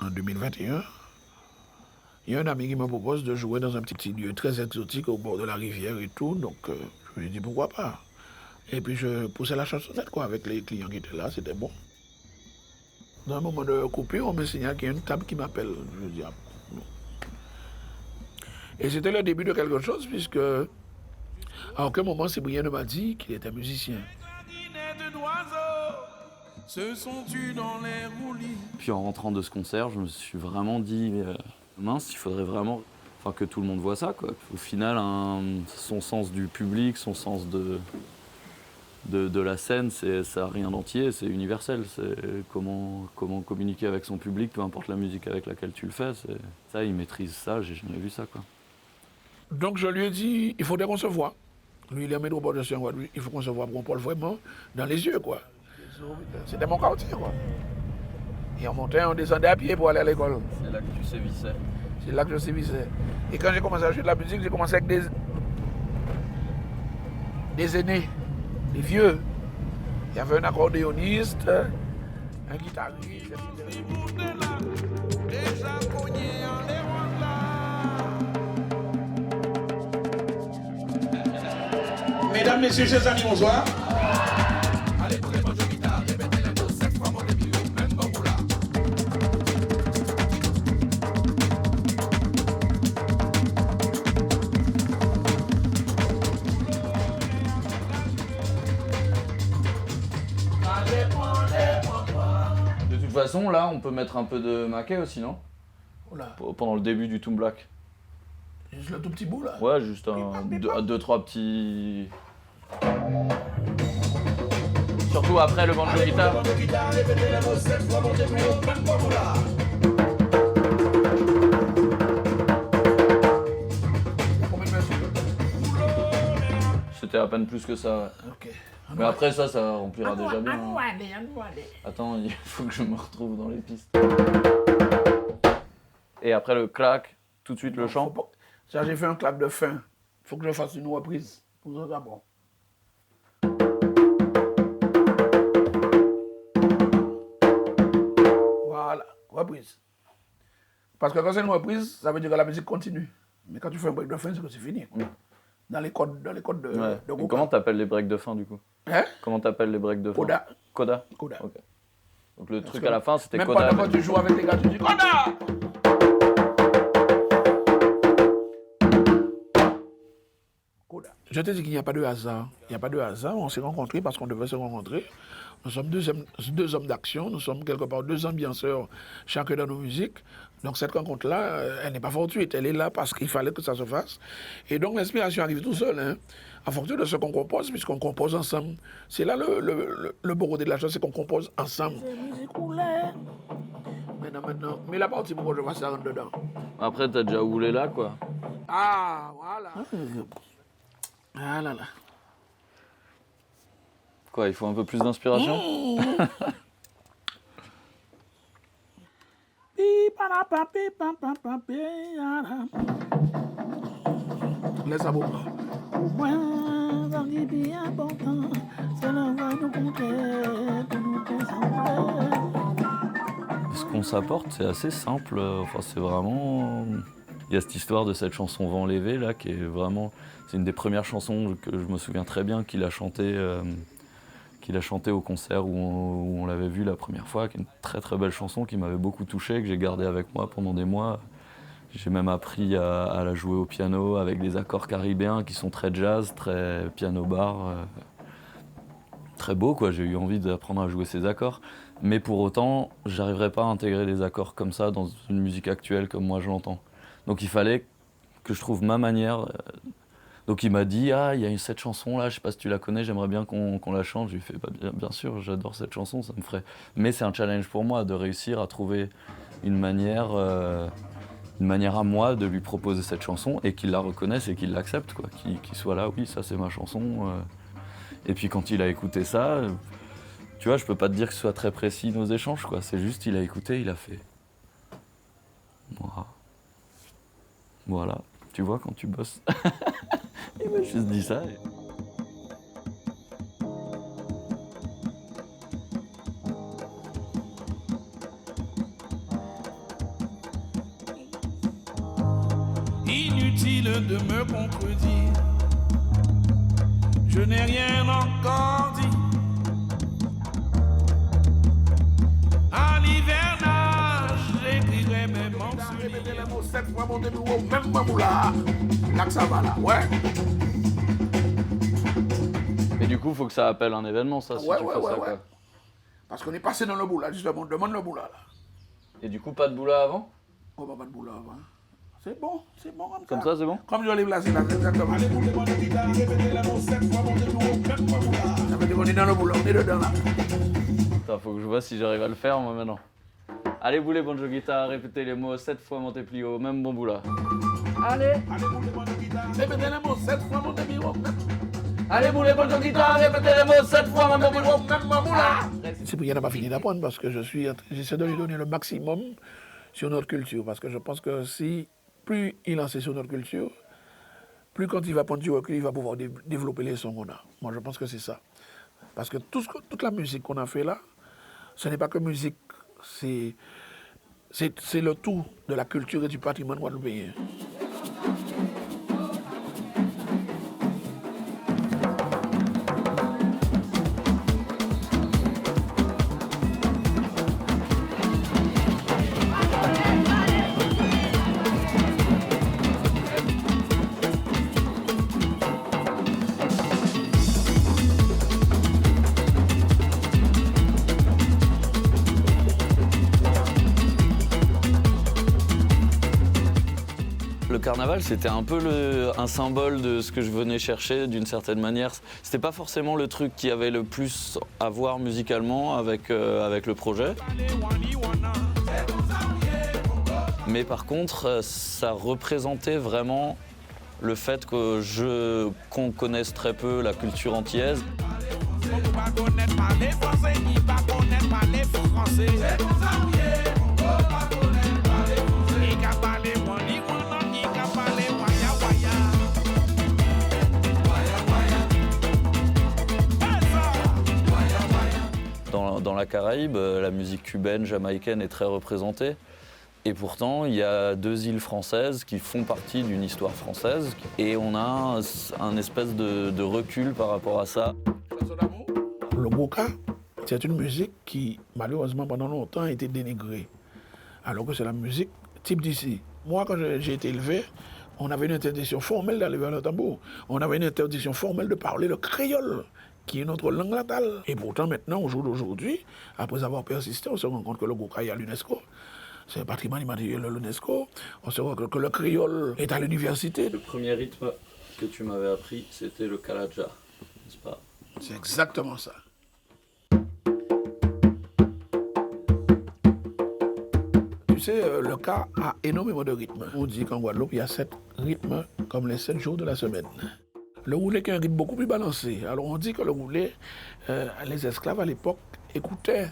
en 2021, il y a un ami qui me propose de jouer dans un petit lieu très exotique au bord de la rivière et tout. Donc, je lui ai dit pourquoi pas. Et puis, je poussais la chansonnette, quoi, avec les clients qui étaient là, c'était bon. Dans un moment de coupure, on me signale qu'il y a une table qui m'appelle. Je dis, ah, bon. Et c'était le début de quelque chose, puisque à aucun moment, Cyprien ne m'a dit qu'il était musicien. Puis en rentrant de ce concert, je me suis vraiment dit, mince, il faudrait vraiment que tout le monde voit ça, quoi. Au final, son sens du public, son sens de la scène, ça n'a rien d'entier, c'est universel. C'est comment communiquer avec son public, peu importe la musique avec laquelle tu le fais. Ça, il maîtrise ça, j'ai jamais vu ça, quoi. Donc je lui ai dit, il faudrait qu'on se voit. Lui, il est métropole de Saint-Ouest, il faut qu'on se voit pour qu'on parle vraiment dans les yeux, quoi. C'était mon quartier, quoi. Et on montait, on descendait à pied pour aller à l'école. C'est là que tu sévissais. C'est là que je sévissais. Et quand j'ai commencé à jouer de la musique, j'ai commencé avec des aînés, des vieux. Il y avait un accordéoniste, un guitariste, etc. Mesdames, messieurs, chers amis, bonsoir. De toute façon, là, on peut mettre un peu de maquet aussi, non? Oula. Pendant le début du Toon Black. Juste le tout petit bout, là. Ouais, juste deux, trois petits... Surtout après le banjo guitare. C'était à peine plus que ça, ouais. Ok. Mais après ça remplira déjà bien. Attends, il faut que je me retrouve dans les pistes. Et après le clac, tout de suite le chant. Ça, j'ai fait un clap de fin. Il faut que je fasse une reprise pour ça d'abord. Voilà, reprise. Parce que quand c'est une reprise, ça veut dire que la musique continue. Mais quand tu fais un break de fin, c'est que c'est fini. Quoi. Dans les codes de Ouais. Coca. Comment t'appelles les breaks de fin du coup? Hein? Comment t'appelles les breaks de fin? Coda. Coda. Coda. Ok. Donc le truc à la fin c'était même Coda. Même pas quand tu joues avec les gars, tu dis Coda! Je te dis qu'il n'y a pas de hasard. Il n'y a pas de hasard. On s'est rencontrés parce qu'on devait se rencontrer. Nous sommes deux hommes d'action. Nous sommes quelque part deux ambianceurs, chacun dans nos musiques. Donc cette rencontre-là, elle n'est pas fortuite. Elle est là parce qu'il fallait que ça se fasse. Et donc l'inspiration arrive tout seul. Hein, en fonction de ce qu'on compose, puisqu'on compose ensemble. C'est là le beau côté de la chose, c'est qu'on compose ensemble. Maintenant. Mais la partie pour que je vois ça rentre dedans. Après t'as déjà roulé là quoi. Ah, voilà. Ah là là. Quoi, il faut un peu plus d'inspiration? Laisse ça beau. Ce qu'on s'apporte, c'est assez simple. Enfin, c'est vraiment... Il y a cette histoire de cette chanson Vent lévé, là, qui est vraiment... C'est une des premières chansons que je me souviens très bien qu'il a chantée au concert où on l'avait vu la première fois, qui est une très très belle chanson qui m'avait beaucoup touché, que j'ai gardée avec moi pendant des mois. J'ai même appris à la jouer au piano avec des accords caribéens qui sont très jazz, très piano-bar, très beau quoi. J'ai eu envie d'apprendre à jouer ces accords. Mais pour autant, j'arriverais pas à intégrer des accords comme ça dans une musique actuelle comme moi je l'entends. Donc il fallait que je trouve ma manière. Donc il m'a dit, ah, il y a cette chanson là, je sais pas si tu la connais, j'aimerais bien qu'on la chante. Je lui ai fait, bah, bien sûr, j'adore cette chanson, ça me ferait... Mais c'est un challenge pour moi de réussir à trouver une manière à moi de lui proposer cette chanson et qu'il la reconnaisse et qu'il l'accepte, quoi. Qu'il soit là, oui, ça c'est ma chanson. Et puis quand il a écouté ça, tu vois, je peux pas te dire que ce soit très précis nos échanges, quoi. C'est juste, il a écouté, il a fait... Voilà, tu vois, quand tu bosses... Il m'a juste dit ça. Inutile de me contredire. Je n'ai rien encore dit. À l'hivernage, j'écrirai mes morceaux. Répétez les mots 7 fois, montez plus haut, même Mamoula. Là que ça va là, ouais. Et du coup, faut que ça appelle un événement, ça, si Ouais, tu ouais, fais ouais, ça, ouais. quoi. Parce qu'on est passé dans le boula, justement, on demande le boula là. Et du coup, pas de boula avant? On va pas de boula avant. C'est bon Comme ça, c'est bon? Comme je l'ai placé là, c'est exactement. Allez, montez mon guitare, répétez les mots 7 fois, montez plus haut, même Mamoula. Ça veut dire qu'on est dans le boula, on est dedans là. Attends, faut que je vois si j'arrive à le faire, moi, maintenant. Allez, boulez, banjo guitare, répétez les mots 7 fois, montez plus haut, même bon boula. Allez! Allez, montez mon guitare. Répétez les mots 7 fois, montez plus haut, même. Allez, boulez, banjo guitare, répétez les mots 7 fois, même bon boula. Même Mamoula. Cyprien n'a pas fini d'apprendre parce que j'essaie de lui donner le maximum sur notre culture. Parce que je pense que si plus il en sait sur notre culture, plus quand il va prendre du recul, il va pouvoir développer les sons qu'on a. Moi, je pense que c'est ça. Parce que toute la musique qu'on a fait là, ce n'est pas que musique, c'est le tout de la culture et du patrimoine guadeloupéen. Le carnaval, c'était un peu un symbole de ce que je venais chercher d'une certaine manière. C'était pas forcément le truc qui avait le plus à voir musicalement avec le projet. Mais par contre, ça représentait vraiment le fait qu'on connaisse très peu la culture antillaise. Dans la Caraïbe, la musique cubaine, jamaïcaine est très représentée. Et pourtant, il y a 2 îles françaises qui font partie d'une histoire française. Et on a un espèce de recul par rapport à ça. Le goka, c'est une musique qui, malheureusement, pendant longtemps, a été dénigrée. Alors que c'est la musique type d'ici. Moi, quand j'ai été élevé, on avait une interdiction formelle d'aller vers le tambour. On avait une interdiction formelle de parler le créole, qui est notre langue natale. Et pourtant, maintenant, au jour d'aujourd'hui, après avoir persisté, on se rend compte que le goka est à l'UNESCO. C'est un patrimoine immatériel de l'UNESCO. On se rend compte que le créole est à l'université. Le premier rythme que tu m'avais appris, c'était le kalaja, n'est-ce pas? C'est exactement ça. Tu sais, le cas a énormément de rythmes. On dit qu'en Guadeloupe, il y a 7 rythmes comme les 7 jours de la semaine. Le roulé qui est un rythme beaucoup plus balancé. Alors on dit que le roulé, les esclaves à l'époque écoutaient.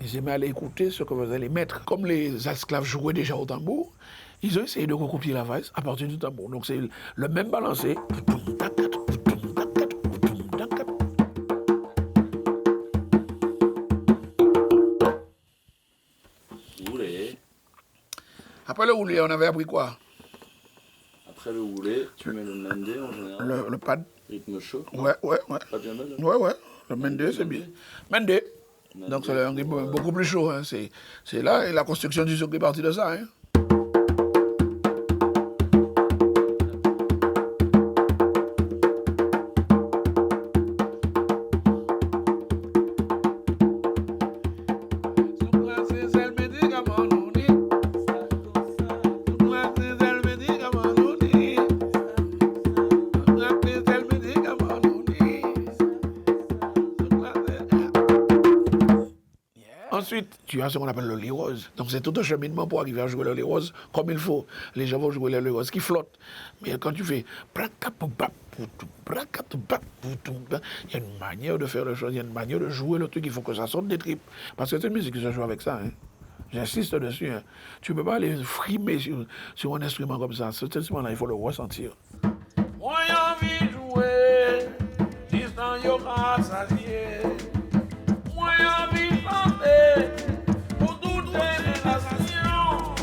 Ils aimaient aller écouter ce que faisaient les maîtres. Comme les esclaves jouaient déjà au tambour, ils ont essayé de recopier la valse à partir du tambour. Donc c'est le même balancé. Roulé. Après le roulé, on avait appris quoi? Après le roulé, tu mets le mendé en général. Le pad. Rythme chaud. Ouais. Pas bien mal. Ouais. Le mendé, c'est bien. Mendé. Donc c'est un rythme beaucoup plus chaud. Hein. C'est là, et la construction du zouk est partie de ça. Hein. Ensuite, tu as ce qu'on appelle le lirose. Donc c'est tout un cheminement pour arriver à jouer le lirose comme il faut. Les gens vont jouer le lirose qui flotte. Mais quand tu fais... Il y a une manière de faire les choses, il y a une manière de jouer le truc, il faut que ça sorte des tripes. Parce que c'est une musique qui se joue avec ça. Hein. J'insiste dessus. Hein. Tu ne peux pas aller frimer sur un instrument comme ça. Cet instrument-là, il faut le ressentir. Moi, j'ai envie de jouer, distant, yo, rassasié. Moi, j'ai envie de chanter, pour toutes les nations.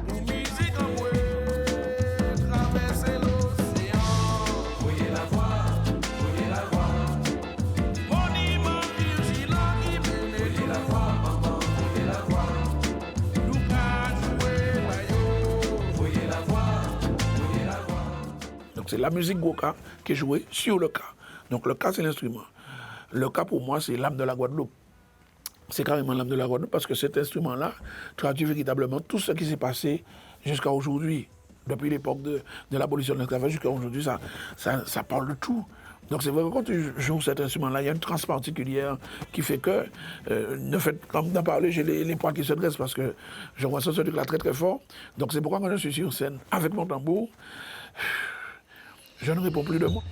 Pour musique en ouais. c'est la musique goka qui est jouée sur le ka. Donc le ka, c'est l'instrument. Le ka, pour moi, c'est l'âme de la Guadeloupe. C'est carrément l'âme de la Guadeloupe parce que cet instrument-là traduit véritablement tout ce qui s'est passé jusqu'à aujourd'hui. Depuis l'époque de l'abolition de l'esclavage jusqu'à aujourd'hui, ça parle de tout. Donc c'est vrai que quand tu joues cet instrument-là, il y a une transe particulière qui fait que, ne faites comme d'en parler, j'ai les poils qui se dressent parce que je ressens ce truc-là très très fort. Donc c'est pourquoi quand je suis sur scène avec mon tambour, je ne réponds plus de mots.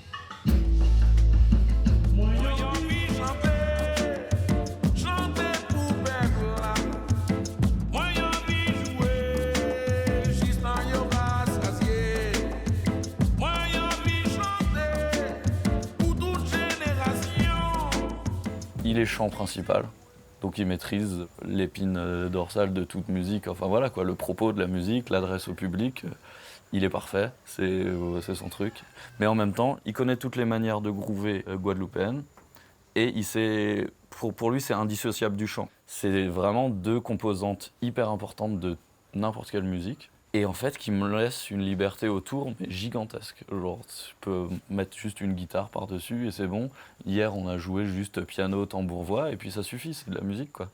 Il est chant principal, donc il maîtrise l'épine dorsale de toute musique. Enfin voilà quoi, le propos de la musique, l'adresse au public, il est parfait, c'est son truc. Mais en même temps, il connaît toutes les manières de groover guadeloupéennes et pour lui, c'est indissociable du chant. C'est vraiment deux composantes hyper importantes de n'importe quelle musique. Et en fait, qui me laisse une liberté autour, mais gigantesque. Genre, je peux mettre juste une guitare par-dessus et c'est bon. Hier, on a joué juste piano, tambour-voix, et puis ça suffit, c'est de la musique, quoi.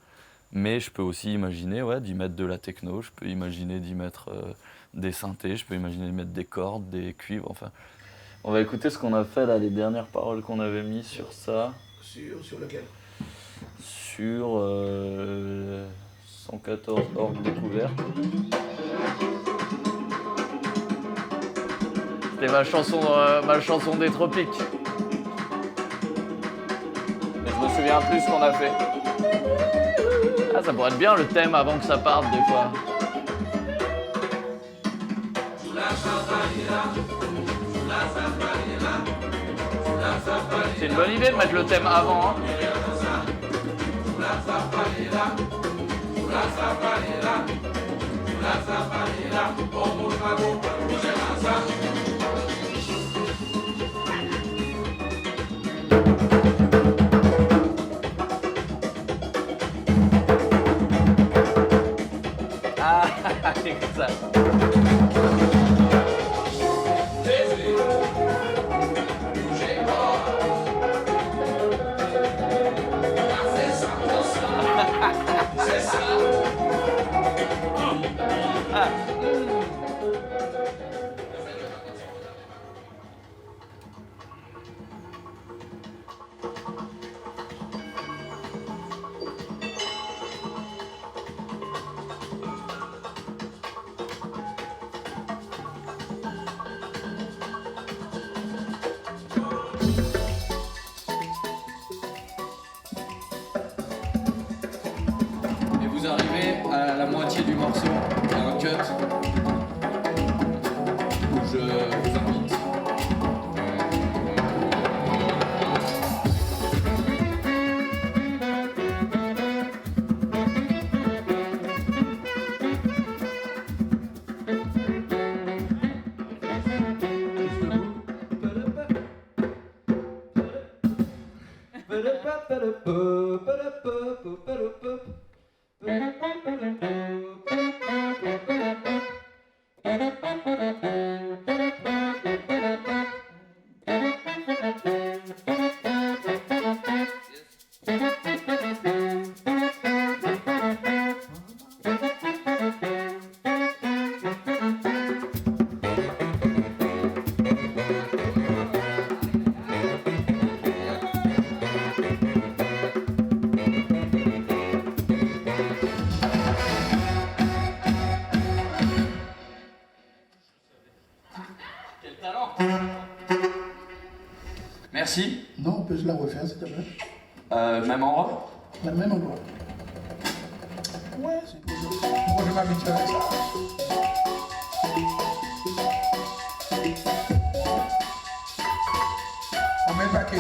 Mais je peux aussi imaginer d'y mettre de la techno, je peux imaginer d'y mettre des synthés, je peux imaginer d'y mettre des cordes, des cuivres, enfin. On va écouter ce qu'on a fait, là, les dernières paroles qu'on avait mis sur ça. Sur lequel? Sur 114 orgues découvertes. C'était ma chanson des tropiques. Mais je me souviens plus ce qu'on a fait. Ah, ça pourrait être bien le thème avant que ça parte des fois. C'est une bonne idée de mettre le thème avant, hein. Ah, c'est comme ça. Vous arrivez à la moitié du morceau, il y a un cut où je vous invite. Merci. Non, on peut se la refaire, s'il te plaît. Même endroit? Le même endroit. Ouais, c'est possible. Moi, je m'habitue avec ça. On met le paquet.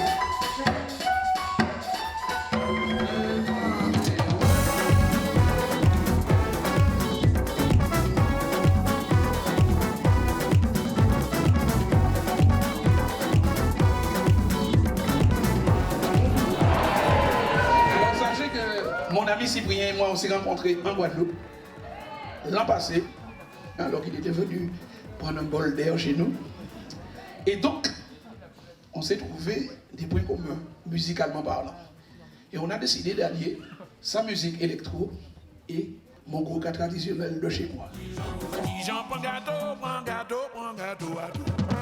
Mon ami Cyprien et moi, on s'est rencontrés en Guadeloupe l'an passé, alors qu'il était venu prendre un bol d'air chez nous. Et donc, on s'est trouvé des points communs, musicalement parlant. Et on a décidé d'allier sa musique électro et mon gros traditionnel de chez moi. Prends gâteau, prends gâteau, prends gâteau à tout.